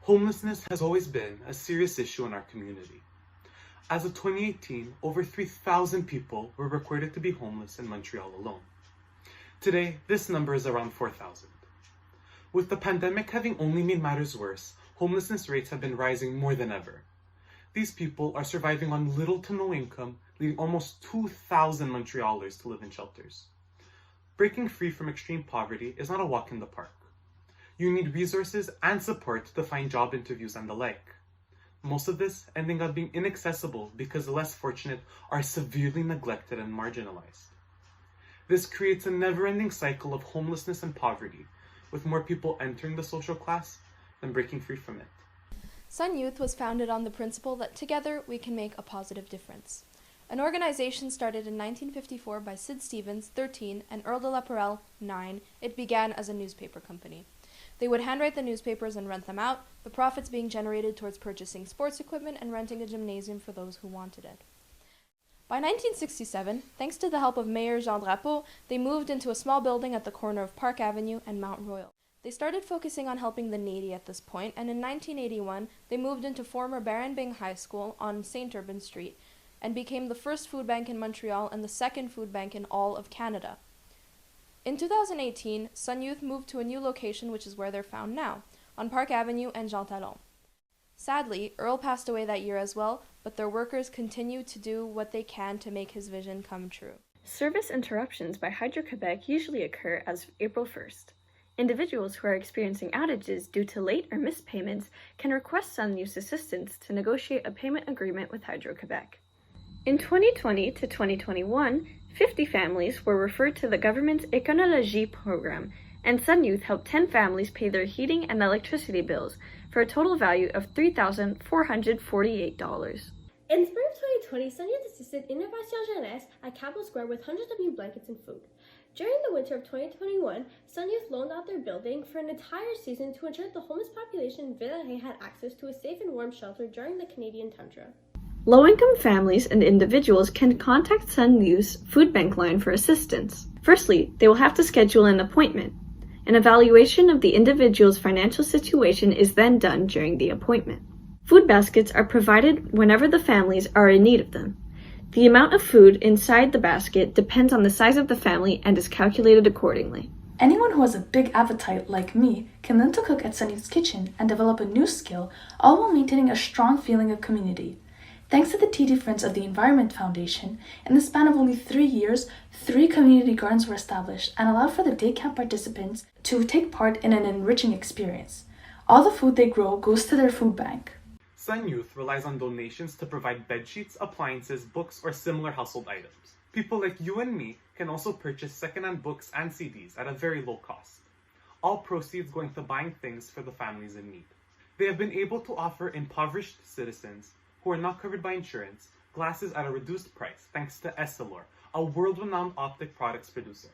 Homelessness has always been a serious issue in our community. As of 2018, over 3,000 people were recorded to be homeless in Montreal alone. Today, this number is around 4,000. With the pandemic having only made matters worse, homelessness rates have been rising more than ever. These people are surviving on little to no income, leaving almost 2,000 Montrealers to live in shelters. Breaking free from extreme poverty is not a walk in the park. You need resources and support to find job interviews and the like. Most of this ending up being inaccessible because the less fortunate are severely neglected and marginalized. This creates a never-ending cycle of homelessness and poverty, with more people entering the social class than breaking free from it. Sun Youth was founded on the principle that together we can make a positive difference. An organization started in 1954 by Sid Stevens, 13, and Earl de la Perelle, 9, it began as a newspaper company. They would handwrite the newspapers and rent them out, the profits being generated towards purchasing sports equipment and renting a gymnasium for those who wanted it. By 1967, thanks to the help of Mayor Jean Drapeau, they moved into a small building at the corner of Park Avenue and Mount Royal. They started focusing on helping the needy at this point, and in 1981, they moved into former Baron Bing High School on St. Urban Street and became the first food bank in Montreal and the second food bank in all of Canada. In 2018, Sun Youth moved to a new location, which is where they're found now, on Park Avenue and Jean Talon. Sadly, Earl passed away that year as well, but their workers continue to do what they can to make his vision come true. Service interruptions by Hydro-Quebec usually occur as of April 1st. Individuals who are experiencing outages due to late or missed payments can request Sun Youth's assistance to negotiate a payment agreement with Hydro-Quebec. In 2020 to 2021, 50 families were referred to the government's Éconologie program, and Sun Youth helped 10 families pay their heating and electricity bills for a total value of $3,448. In spring of 2020, Sun Youth assisted Innovation Jeunesse at Capital Square with hundreds of new blankets and food. During the winter of 2021, Sun Youth loaned out their building for an entire season to ensure the homeless population in Villeray had access to a safe and warm shelter during the Canadian tundra. Low-income families and individuals can contact Sun Youth's food bank line for assistance. Firstly, they will have to schedule an appointment. An evaluation of the individual's financial situation is then done during the appointment. Food baskets are provided whenever the families are in need of them. The amount of food inside the basket depends on the size of the family and is calculated accordingly. Anyone who has a big appetite, like me, can learn to cook at Sun Youth's kitchen and develop a new skill, all while maintaining a strong feeling of community. Thanks to the TD Friends of the Environment Foundation, in the span of only 3 years, 3 community gardens were established and allowed for the day camp participants to take part in an enriching experience. All the food they grow goes to their food bank. Sun Youth relies on donations to provide bedsheets, appliances, books, or similar household items. People like you and me can also purchase second-hand books and CDs at a very low cost. All proceeds going to buying things for the families in need. They have been able to offer impoverished citizens who are not covered by insurance, glasses at a reduced price thanks to Essilor, a world-renowned optic products producer.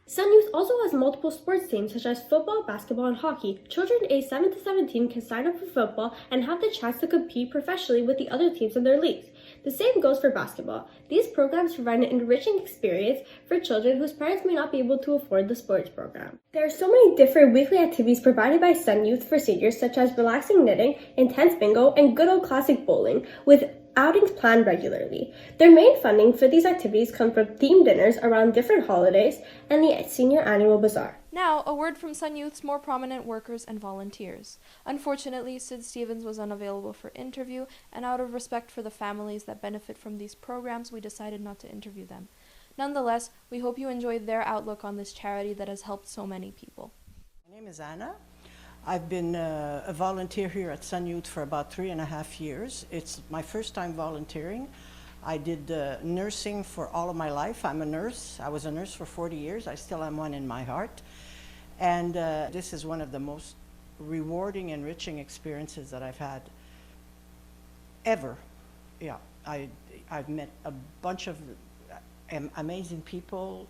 Sun Youth also has multiple sports teams such as football, basketball, and hockey. Children aged 7 to 17 can sign up for football and have the chance to compete professionally with the other teams in their leagues. The same goes for basketball. These programs provide an enriching experience for children whose parents may not be able to afford the sports program. There are so many different weekly activities provided by Sun Youth for seniors, such as relaxing knitting, intense bingo, and good old classic bowling, with outings planned regularly. Their main funding for these activities comes from themed dinners around different holidays and the Senior Annual Bazaar. Now, a word from Sun Youth's more prominent workers and volunteers. Unfortunately, Sid Stevens was unavailable for interview, and out of respect for the families that benefit from these programs, we decided not to interview them. Nonetheless, we hope you enjoyed their outlook on this charity that has helped so many people. My name is Anna. I've been a volunteer here at Sun Youth for about 3.5 years. It's my first time volunteering. I did nursing for all of my life. I'm a nurse. I was a nurse for 40 years. I still am one in my heart. And this is one of the most rewarding, enriching experiences that I've had ever. Yeah, I've met a bunch of amazing people.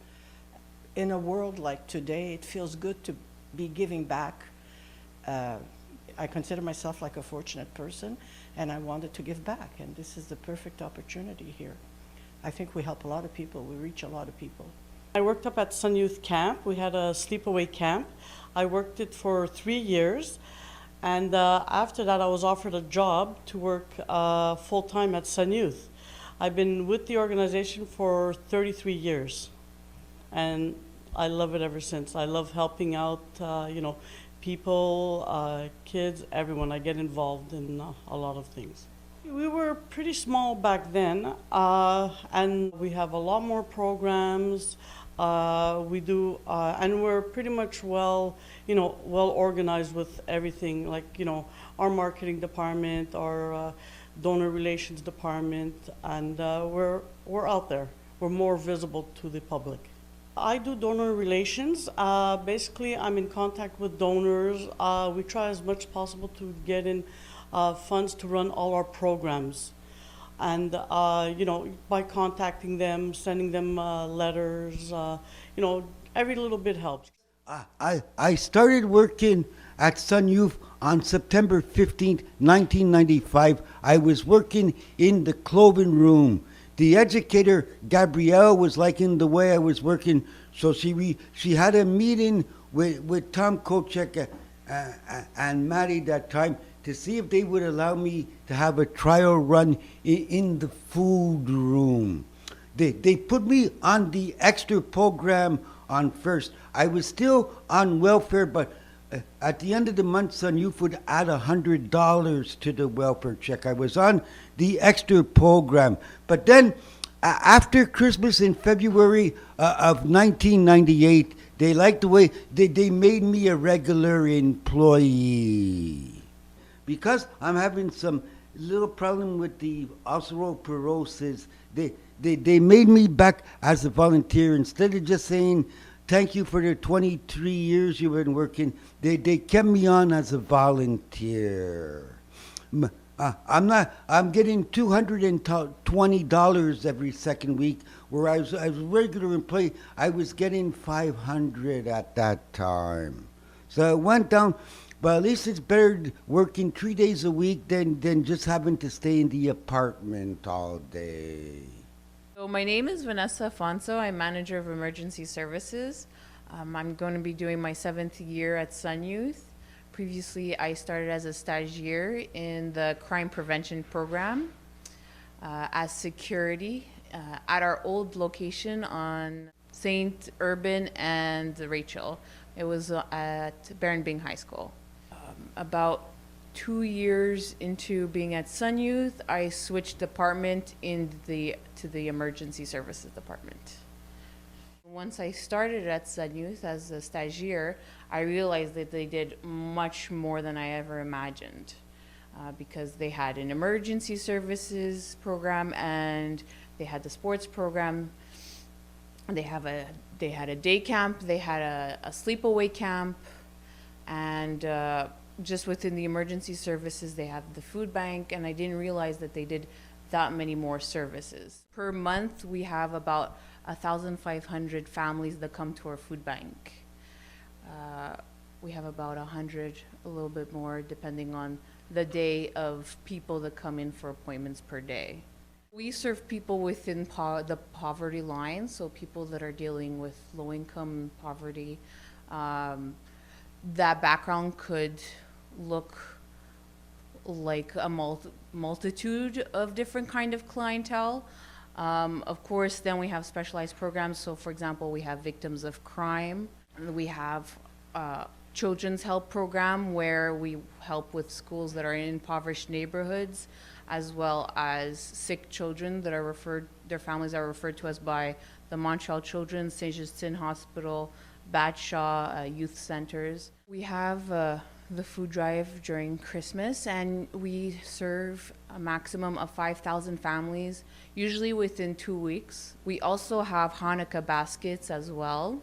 In a world like today, it feels good to be giving back. I consider myself like a fortunate person, and I wanted to give back, and this is the perfect opportunity here. I think we help a lot of people. We reach a lot of people. I worked up at Sun Youth Camp. We had a sleepaway camp. I worked it for 3 years, And after that, I was offered a job to work full-time at Sun Youth. I've been with the organization for 33 years, and I love it ever since. I love helping out, people, kids, everyone. I get involved in a lot of things. We were pretty small back then, and we have a lot more programs. We do, and we're pretty much well organized with everything. Like, our marketing department, our donor relations department, and we're out there. We're more visible to the public. I do donor relations. Basically, I'm in contact with donors. We try as much as possible to get in funds to run all our programs. And, by contacting them, sending them letters, every little bit helps. I started working at Sun Youth on September 15th, 1995. I was working in the clothing room. The educator, Gabrielle, was liking the way I was working, so she had a meeting with Tom Kochek and Maddie that time to see if they would allow me to have a trial run in the food room. They put me on the extra program on first. I was still on welfare, but at the end of the month, Sun Youth would add $100 to the welfare check. I was on the extra program. But then, after Christmas in February of 1998, they liked the way they made me a regular employee. Because I'm having some little problem with the osteoporosis, they made me back as a volunteer. Instead of just saying, thank you for the 23 years you've been working, they kept me on as a volunteer. I'm getting $220 every second week, where I was a regular employee. I was getting $500 at that time. So it went down. But at least it's better working 3 days a week than just having to stay in the apartment all day. So my name is Vanessa Afonso. I'm manager of emergency services. I'm going to be doing my 7th year at Sun Youth. Previously, I started as a stagiaire in the crime prevention program as security at our old location on St. Urban and Rachel. It was at Baron Bing High School. About 2 years into being at Sun Youth, I switched department to the emergency services department. Once I started at Sun Youth as a stagiaire, I realized that they did much more than I ever imagined, because they had an emergency services program and they had the sports program. They had a day camp, they had a sleepaway camp, and just within the emergency services, they have the food bank, and I didn't realize that they did that many more services. Per month, we have about 1,500 families that come to our food bank. We have about 100, a little bit more, depending on the day of people that come in for appointments per day. We serve people within the poverty line, so people that are dealing with low-income poverty. That background could look like a multitude of different kind of clientele. Of course, then we have specialized programs. So, for example, we have victims of crime. We have children's help program where we help with schools that are in impoverished neighborhoods, as well as sick children that are their families are referred to us by the Montreal Children's, St. Justine Hospital, Batshaw Youth Centers. We have the food drive during Christmas, and we serve a maximum of 5,000 families, usually within 2 weeks. We also have Hanukkah baskets as well.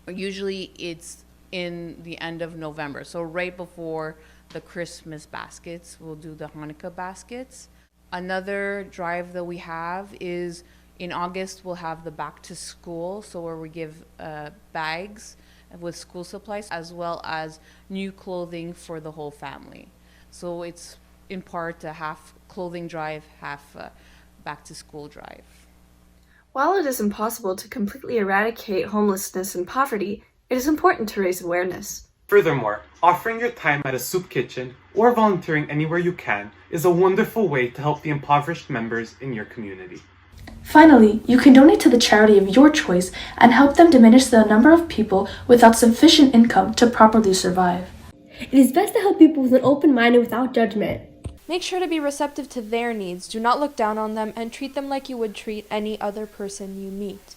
Usually it's in the end of November, so right before the Christmas baskets, we'll do the Hanukkah baskets. Another drive that we have is in August, we'll have the back to school, so where we give bags with school supplies, as well as new clothing for the whole family. So it's in part a half clothing drive, half back to school drive. While it is impossible to completely eradicate homelessness and poverty, it is important to raise awareness. Furthermore, offering your time at a soup kitchen or volunteering anywhere you can is a wonderful way to help the impoverished members in your community. Finally, you can donate to the charity of your choice and help them diminish the number of people without sufficient income to properly survive. It is best to help people with an open mind and without judgment. Make sure to be receptive to their needs. Do not look down on them and treat them like you would treat any other person you meet.